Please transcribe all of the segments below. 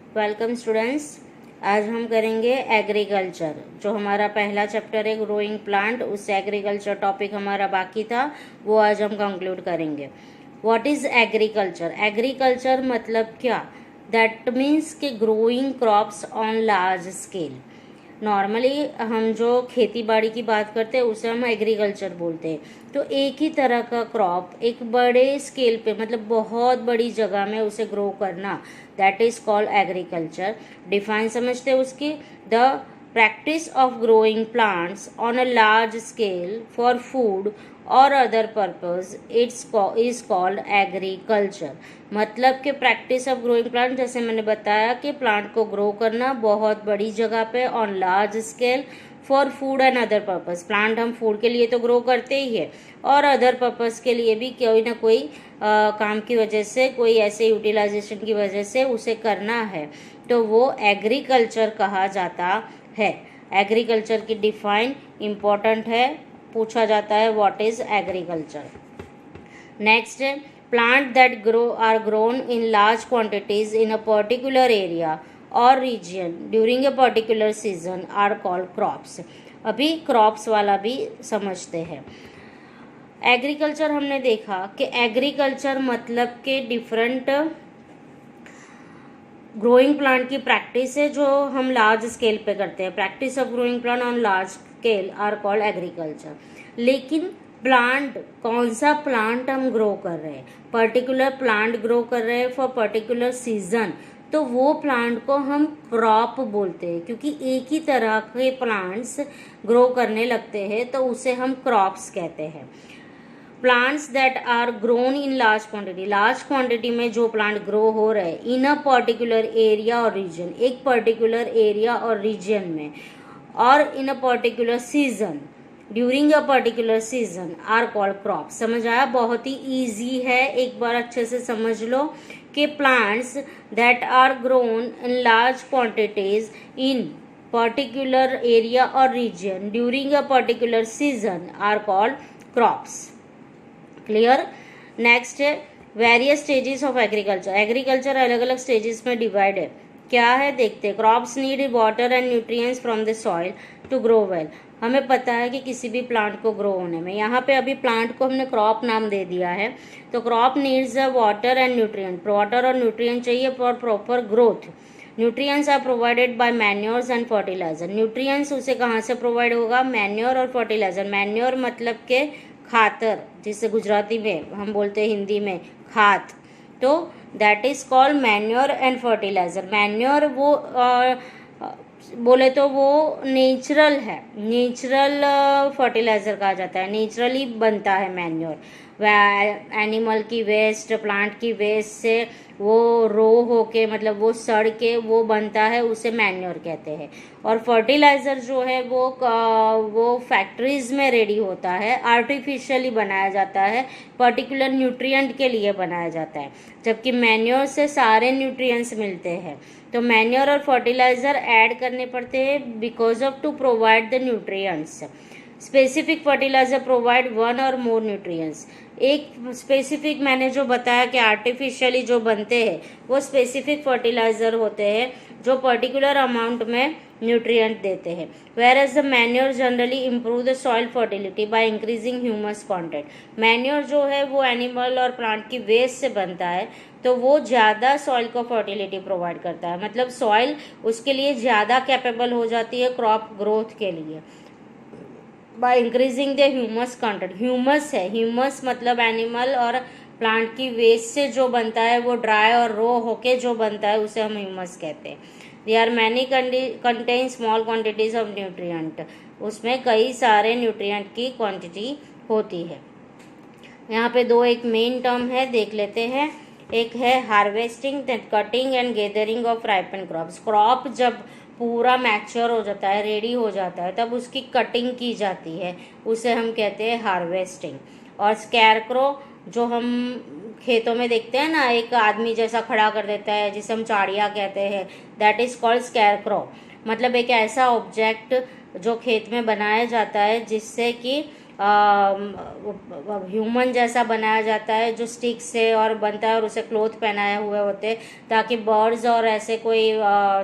Welcome students. आज हम करेंगे एग्रीकल्चर। जो हमारा पहला चैप्टर है ग्रोइंग प्लांट, उस एग्रीकल्चर टॉपिक हमारा बाकी था, वो आज हम कंक्लूड करेंगे। What is agriculture? एग्रीकल्चर मतलब क्या? दैट मीन्स कि growing crops on large scale. Normally हम जो खेती बाड़ी की बात करते हैं उसे हम एग्रीकल्चर बोलते हैं। तो एक ही तरह का क्रॉप एक बड़े स्केल पे, मतलब बहुत बड़ी जगह में उसे ग्रो करना, that is called agriculture. Define समझते हैं उसकी। The practice of growing plants on a large scale for food और other purpose is called agriculture. मतलब कि प्रैक्टिस ऑफ ग्रोइंग प्लांट, जैसे मैंने बताया कि प्लांट को ग्रो करना बहुत बड़ी जगह पे on large scale for food and other purpose. Plant हम फूड के लिए तो ग्रो करते ही है, और अदर पर्पज के लिए भी कोई ना कोई काम की वजह से, कोई ऐसे यूटिलाइजेशन की वजह से उसे करना है, तो वो एग्रीकल्चर कहा जाता है। एग्रीकल्चर की डिफाइन इम्पोर्टेंट है, पूछा जाता है व्हाट इज एग्रीकल्चर। नेक्स्ट है plant that are grown in large quantities in a particular area और region during a particular season are called crops. अभी क्रॉप्स वाला भी समझते हैं। एग्रीकल्चर हमने देखा कि एग्रीकल्चर मतलब के डिफरेंट ग्रोइंग प्लांट की प्रैक्टिस है जो हम लार्ज स्केल पे करते हैं। Practice of growing plant on large scale are called agriculture. लेकिन प्लांट, कौन सा प्लांट हम ग्रो कर रहे हैं, पर्टिकुलर प्लांट ग्रो कर रहे हैं फॉर पर्टिकुलर सीजन, तो वो प्लांट को हम क्रॉप बोलते हैं। क्योंकि एक ही तरह के प्लांट्स ग्रो करने लगते हैं तो उसे हम क्रॉप्स कहते हैं। Plants that are grown in large quantity में जो प्लांट ग्रो हो रहे हैं इन अ पर्टिकुलर एरिया और रीजन, एक पर्टिकुलर एरिया और रीजन में, और in a particular season during a particular season are called crop. समझ आया? बहुत ही ईजी है, एक बार अच्छे से समझ लो कि plants that are grown in large quantities in particular area और region during a particular season are called crops. Clear? Next है various stages of agriculture. Agriculture अलग अलग स्टेजेस में डिवाइड है। क्या है देखते हैं। Crops need water and nutrients from the soil to grow well. हमें पता है कि किसी भी प्लांट को ग्रो होने में, यहाँ पे अभी प्लांट को हमने क्रॉप नाम दे दिया है, तो crop needs a water and nutrient. Water और न्यूट्रिएंट चाहिए for proper growth. Nutrients are provided by manures and fertiliser. Nutrients उसे कहाँ से प्रोवाइड होगा? मैन्योर और फर्टिलाइजर। मैन्योर मतलब के खातर, जिसे गुजराती में हम बोलते हैं, हिंदी में खाद, तो that is called manure and fertiliser. Manure वो बोले तो वो नेचुरल है, नेचुरल फर्टिलाइजर कहा जाता है, नेचुरली बनता है मैन्योर। एनिमल की वेस्ट, प्लांट की वेस्ट से वो रो होके, मतलब वो सड़ के वो बनता है, उसे मैन्योर कहते हैं। और फर्टिलाइज़र जो है वो फैक्ट्रीज में रेडी होता है, आर्टिफिशियली बनाया जाता है, पर्टिकुलर न्यूट्रिएंट के लिए बनाया जाता है, जबकि मैन्योर से सारे न्यूट्रिएंट्स मिलते हैं। तो मैन्योर और फर्टिलाइज़र ऐड करने पड़ते हैं because of to provide the nutrients. Specific fertiliser provide one or more nutrients. एक स्पेसिफिक मैंने जो बताया कि आर्टिफिशियली जो बनते हैं वो स्पेसिफिक फर्टिलाइजर होते हैं जो पर्टिकुलर अमाउंट में न्यूट्रिएंट देते हैं। Whereas the manure generally improve the soil fertility by increasing humus content. Manure जो है वो एनिमल और प्लांट की वेस्ट से बनता है, तो वो ज़्यादा सॉइल को फर्टिलिटी प्रोवाइड करता है, मतलब सॉइल उसके लिए ज़्यादा कैपेबल हो जाती है क्रॉप ग्रोथ के लिए by increasing the humus content. Humus है, ह्यूमस मतलब एनिमल और प्लांट की वेस्ट से जो बनता है, वो ड्राई और रो होके जो बनता है उसे हम ह्यूमस कहते हैं। They are many contain small quantities of nutrient. उसमें कई सारे न्यूट्रिएंट की क्वांटिटी होती है। यहाँ पे दो एक मेन टर्म है, देख लेते हैं। एक है harvesting, cutting and gathering of ripen crops. Crop जब पूरा मैच्योर हो जाता है, रेडी हो जाता है, तब उसकी कटिंग की जाती है, उसे हम कहते हैं हार्वेस्टिंग। और स्कैरक्रो जो हम खेतों में देखते हैं ना, एक आदमी जैसा खड़ा कर देता है जिसे हम चाड़िया कहते हैं, दैट इज कॉल्ड स्कैरक्रो। मतलब एक ऐसा ऑब्जेक्ट जो खेत में बनाया जाता है जिससे कि ह्यूमन जैसा बनाया जाता है जो स्टिक से और बनता है और उसे क्लोथ पहनाए हुए होते हैं, ताकि बर्ड्स और ऐसे कोई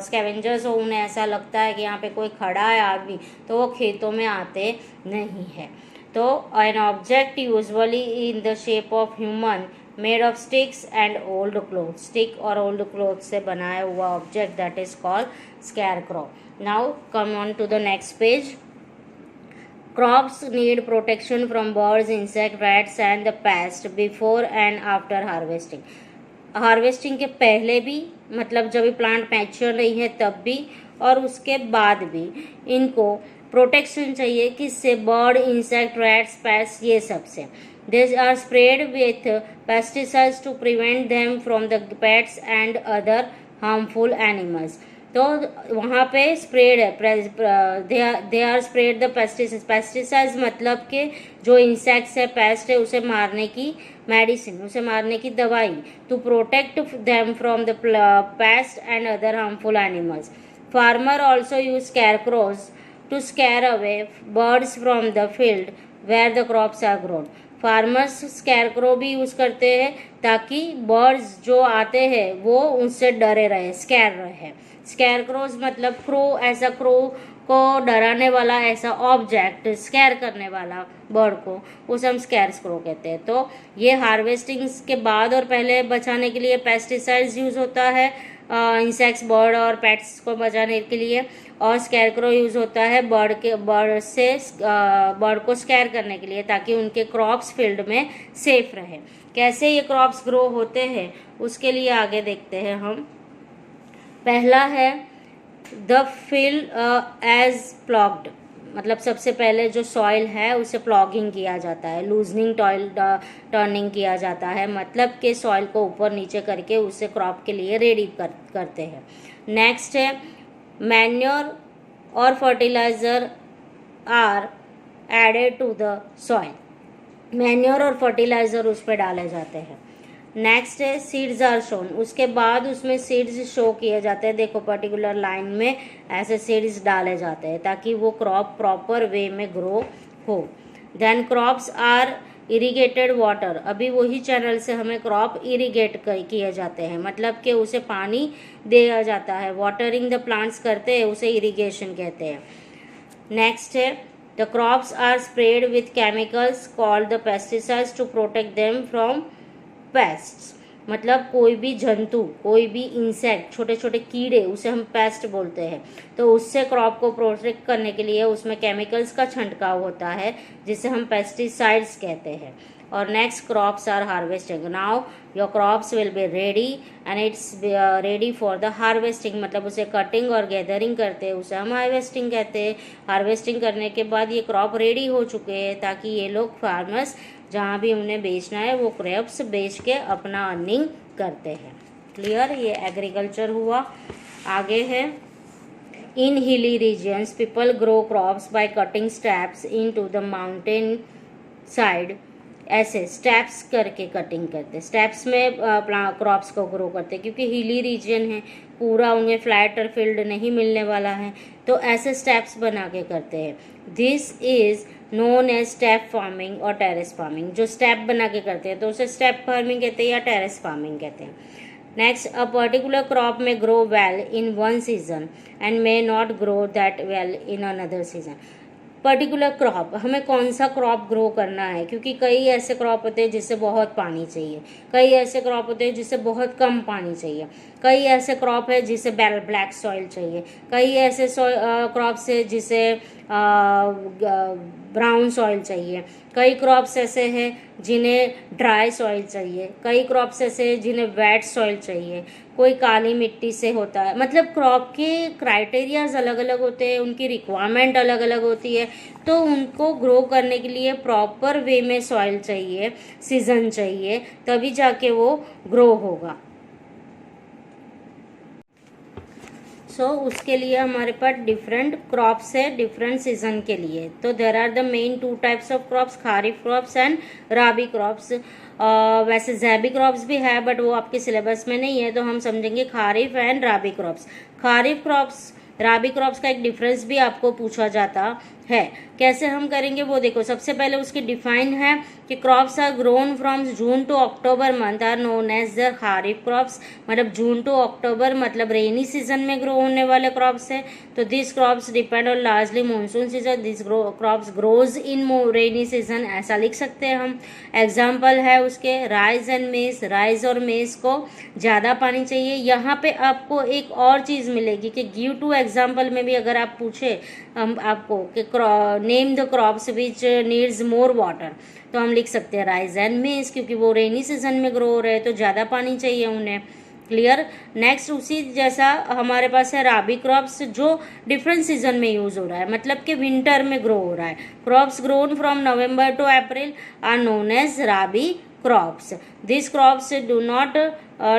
स्कैवेंजर्स हो उन्हें ऐसा लगता है कि यहाँ पे कोई खड़ा है आदमी, तो वो खेतों में आते नहीं है। तो an object usually in the shape of human made of sticks and old cloth, stick और ओल्ड क्लोथ से बनाया हुआ object that is called scarecrow. Now come on to the next page. Crops need protection from birds, insect, rats and the pest before and after harvesting. Harvesting के पहले भी, मतलब जब plant mature नहीं है तब भी, और उसके बाद भी इनको प्रोटेक्शन चाहिए किससे? बर्ड, इंसेक्ट, रैट्स, पेस्ट, ये सब से। They are sprayed with pesticides to prevent them from the pests and other harmful animals. तो वहाँ पे स्प्रेड है, they are spread the pesticides मतलब कि जो इंसेक्ट्स है, पेस्ट है, उसे मारने की मेडिसिन, उसे मारने की दवाई, to protect them from the pest and other harmful animals. Farmer also use scarecrows to scare away birds from the field where the crops are grown. Farmers scarecrow भी यूज करते हैं ताकि बर्ड्स जो आते हैं वो उनसे डरे रहे, स्कैर रहे। स्कैरक्रोज मतलब क्रो, ऐसा क्रो को डराने वाला ऐसा ऑब्जेक्ट, स्कैर करने वाला बर्ड को, उसे हम स्कैरक्रो कहते हैं। तो ये हार्वेस्टिंग के बाद और पहले बचाने के लिए पेस्टिसाइड्स यूज होता है, इंसेक्ट्स, बर्ड और पेट्स को बचाने के लिए, और स्कैरक्रो यूज होता है बर्ड को स्कैर करने के लिए, ताकि उनके क्रॉप्स फील्ड में सेफ रहे। कैसे ये क्रॉप्स ग्रो होते हैं उसके लिए आगे देखते हैं हम। पहला है द फील्ड एज प्लॉग्ड, मतलब सबसे पहले जो सॉइल है उसे प्लॉगिंग किया जाता है, लूजनिंग टर्निंग किया जाता है, मतलब कि सॉइल को ऊपर नीचे करके उसे क्रॉप के लिए रेडी करते हैं। नेक्स्ट है मैन्योर और fertiliser are added to the soil, manure और फर्टिलाइजर उस पर डाले जाते हैं। नेक्स्ट है सीड्स आर शोन, उसके बाद उसमें सीड्स शो किए जाते हैं, देखो पर्टिकुलर लाइन में ऐसे सीड्स डाले जाते हैं ताकि वो क्रॉप प्रॉपर वे में ग्रो हो। Then crops are irrigated water, अभी वही चैनल से हमें क्रॉप इरिगेट किए जाते हैं, मतलब कि उसे पानी दिया जाता है, वाटरिंग द प्लांट्स करते हैं, उसे इरिगेशन कहते हैं। नेक्स्ट है the crops are spread with chemicals called the pesticides to protect them from pests, मतलब कोई भी जंतु, कोई भी इंसेक्ट, छोटे छोटे कीड़े, उसे हम पेस्ट बोलते हैं, तो उससे क्रॉप को प्रोटेक्ट करने के लिए उसमें केमिकल्स का छंटकाव होता है जिसे हम पेस्टिसाइड्स कहते हैं। और next crops are harvesting, now your crops will be ready and it's ready for the harvesting, मतलब उसे कटिंग और गैदरिंग करते हैं, उसे हम हार्वेस्टिंग कहते हैं। हार्वेस्टिंग करने के बाद ये क्रॉप रेडी हो चुके हैं ताकि ये लोग फार्मर्स जहाँ भी उन्हें बेचना है वो क्रॉप्स बेच के अपना अर्निंग करते हैं। क्लियर, ये एग्रीकल्चर हुआ। आगे है in hilly regions people grow crops by cutting steps into the mountain side, ऐसे स्टेप्स करके कटिंग करते, स्टेप्स में क्रॉप्स को ग्रो करते, क्योंकि हिली रीजन है, पूरा उन्हें फ्लैट फील्ड नहीं मिलने वाला है, तो ऐसे स्टेप्स बना के करते हैं। This is known as step farming और टेरेस फार्मिंग, जो स्टेप बना के करते हैं तो उसे स्टेप फार्मिंग कहते हैं या टेरेस फार्मिंग कहते हैं। नेक्स्ट, अ पर्टिकुलर क्रॉप में grow well in one season and may not grow that well in another season. Particular crop, हमें कौन सा क्रॉप ग्रो करना है, क्योंकि कई ऐसे क्रॉप होते हैं जिससे बहुत पानी चाहिए, कई ऐसे क्रॉप होते हैं जिससे बहुत कम पानी चाहिए, कई ऐसे क्रॉप है जिसे ब्लैक सॉइल चाहिए, कई ऐसे क्रॉप्स है जिसे ब्राउन सॉइल चाहिए, कई क्रॉप्स ऐसे हैं जिन्हें ड्राई सॉइल चाहिए, कई क्रॉप्स ऐसे हैं जिन्हें वेट सॉइल चाहिए, कोई काली मिट्टी से होता है, मतलब क्रॉप के क्राइटेरियाज अलग अलग होते हैं, उनकी रिक्वायरमेंट अलग अलग होती है, तो उनको ग्रो करने के लिए प्रॉपर वे में सॉइल चाहिए, सीजन चाहिए, तभी जाके वो ग्रो होगा। सो उसके लिए हमारे पास डिफरेंट क्रॉप्स है डिफरेंट सीजन के लिए। तो there are the main two types of crops, kharif crops and rabi crops. वैसे ज़ैबी क्रॉप्स भी है बट वो आपके सिलेबस में नहीं है, तो हम समझेंगे kharif and rabi crops. Kharif crops rabi crops का एक डिफरेंस भी आपको पूछा जाता है। कैसे हम करेंगे वो देखो। सबसे पहले उसकी डिफाइन है कि crops are grown from June to October month are known as the kharif crops, मतलब जून टू अक्टूबर मतलब रेनी सीजन में ग्रो होने वाले क्रॉप्स है। तो this crops depend on largely monsoon season, this crops grows in rainy season, ऐसा लिख सकते हैं हम। एग्जाम्पल है उसके राइस एंड मेज, राइस और मेज को ज़्यादा पानी चाहिए। यहाँ पे आपको एक और चीज़ मिलेगी कि गिव टू एग्जाम्पल में भी अगर आप पूछे आपको कि name the crops which needs more water, तो हम लिख सकते हैं राइस एंड मेज, क्योंकि वो रेनी सीजन में ग्रो हो रहे हैं तो ज़्यादा पानी चाहिए उन्हें। क्लियर। नेक्स्ट उसी जैसा हमारे पास है राबी क्रॉप्स, जो डिफरेंट सीजन में यूज हो रहा है, मतलब कि विंटर में ग्रो हो रहा है। Crops grown from November to April are known as rabi crops. This crops do not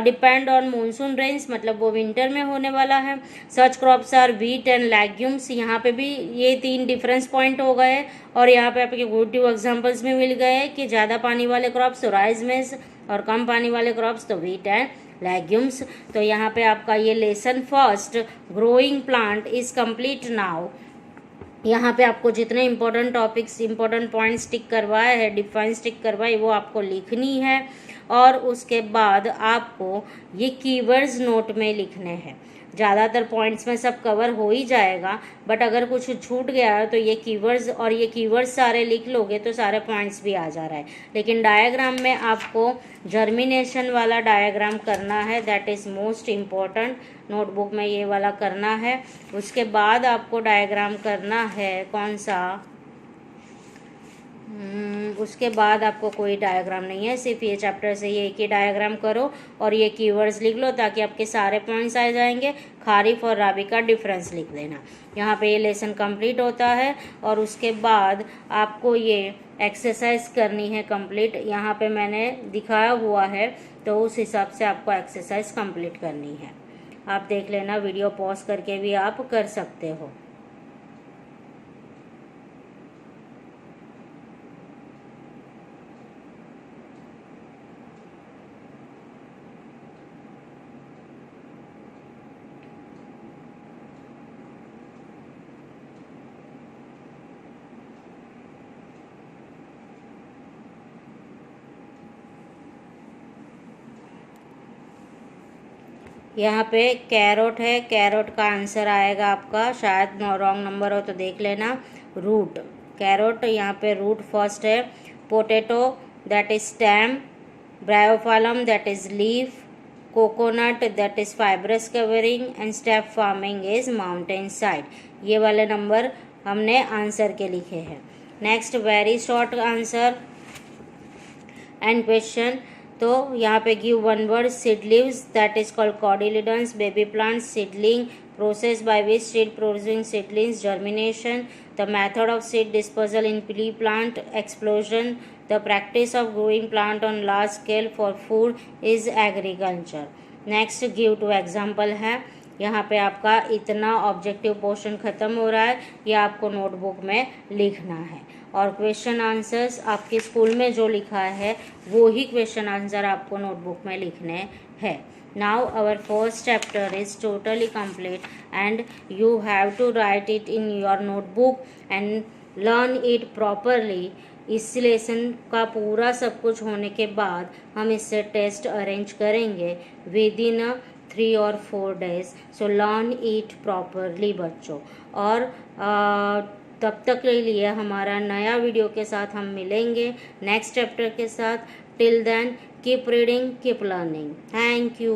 depend on monsoon rains, मतलब वो विंटर में होने वाला है। Such crops are wheat and legumes. यहाँ पे भी ये 3 डिफरेंस पॉइंट हो गए और यहाँ पे आपके गुड टू एग्जाम्पल्स में मिल गए कि ज़्यादा पानी वाले क्रॉप्स तो राइस मेज और कम पानी वाले क्रॉप्स तो व्हीट एंड लेग्यूम्स। तो यहाँ पे आपका ये lesson first growing plant is complete now. यहाँ पे आपको जितने इंपॉर्टेंट टॉपिक्स इंपॉर्टेंट पॉइंट्स टिक करवाए हैं, डिफाइंस टिक करवाए, वो आपको लिखनी है और उसके बाद आपको ये कीवर्ड्स नोट में लिखने हैं। ज़्यादातर पॉइंट्स में सब कवर हो ही जाएगा, बट अगर कुछ छूट गया है तो ये कीवर्ड्स और ये कीवर्ड्स सारे लिख लोगे तो सारे पॉइंट्स भी आ जा रहा है। लेकिन डायग्राम में आपको जर्मिनेशन वाला डायग्राम करना है, that is most important. Notebook में ये वाला करना है। उसके बाद आपको डायग्राम करना है कौन सा, उसके बाद आपको कोई डायग्राम नहीं है, सिर्फ ये चैप्टर से ये एक ही डायग्राम करो और ये कीवर्ड्स लिख लो ताकि आपके सारे पॉइंट्स आ जाएंगे। खारिफ और राबी का डिफरेंस लिख देना। यहाँ पे ये लेसन कंप्लीट होता है और उसके बाद आपको ये एक्सरसाइज करनी है कंप्लीट। यहाँ पे मैंने दिखाया हुआ है तो उस हिसाब से आपको एक्सरसाइज कंप्लीट करनी है। आप देख लेना, वीडियो पॉज करके भी आप कर सकते हो। यहाँ पे कैरोट है, कैरोट का आंसर आएगा आपका, शायद रॉन्ग नंबर हो तो देख लेना। रूट, कैरोट यहाँ पे रूट फर्स्ट है। Potato that is stem, bryophyllum that is leaf, coconut that is fibrous covering and step farming is mountain side. ये वाले नंबर हमने आंसर के लिखे हैं। Next very short answer and question. तो यहाँ पे give one word, seed leaves that is called cotyledons, baby plant, seedling, process by which seed producing seedlings, germination, the method of seed disposal in pre plant explosion, the practice of growing plant on large scale for food is agriculture. Next give two example है। यहाँ पे आपका इतना objective portion खत्म हो रहा है, ये आपको नोटबुक में लिखना है और क्वेश्चन आंसर्स आपके स्कूल में जो लिखा है वो ही क्वेश्चन आंसर आपको नोटबुक में लिखने हैं। Now our first chapter is totally complete and you have to write it in your notebook and learn it properly. इस लेसन का पूरा सब कुछ होने के बाद हम इससे टेस्ट अरेंज करेंगे विद इन 3 और 4 days। So learn it properly बच्चों। और तब तक के लिए हमारा नया वीडियो के साथ हम मिलेंगे नेक्स्ट चैप्टर के साथ। Till then keep reading, keep learning. Thank you.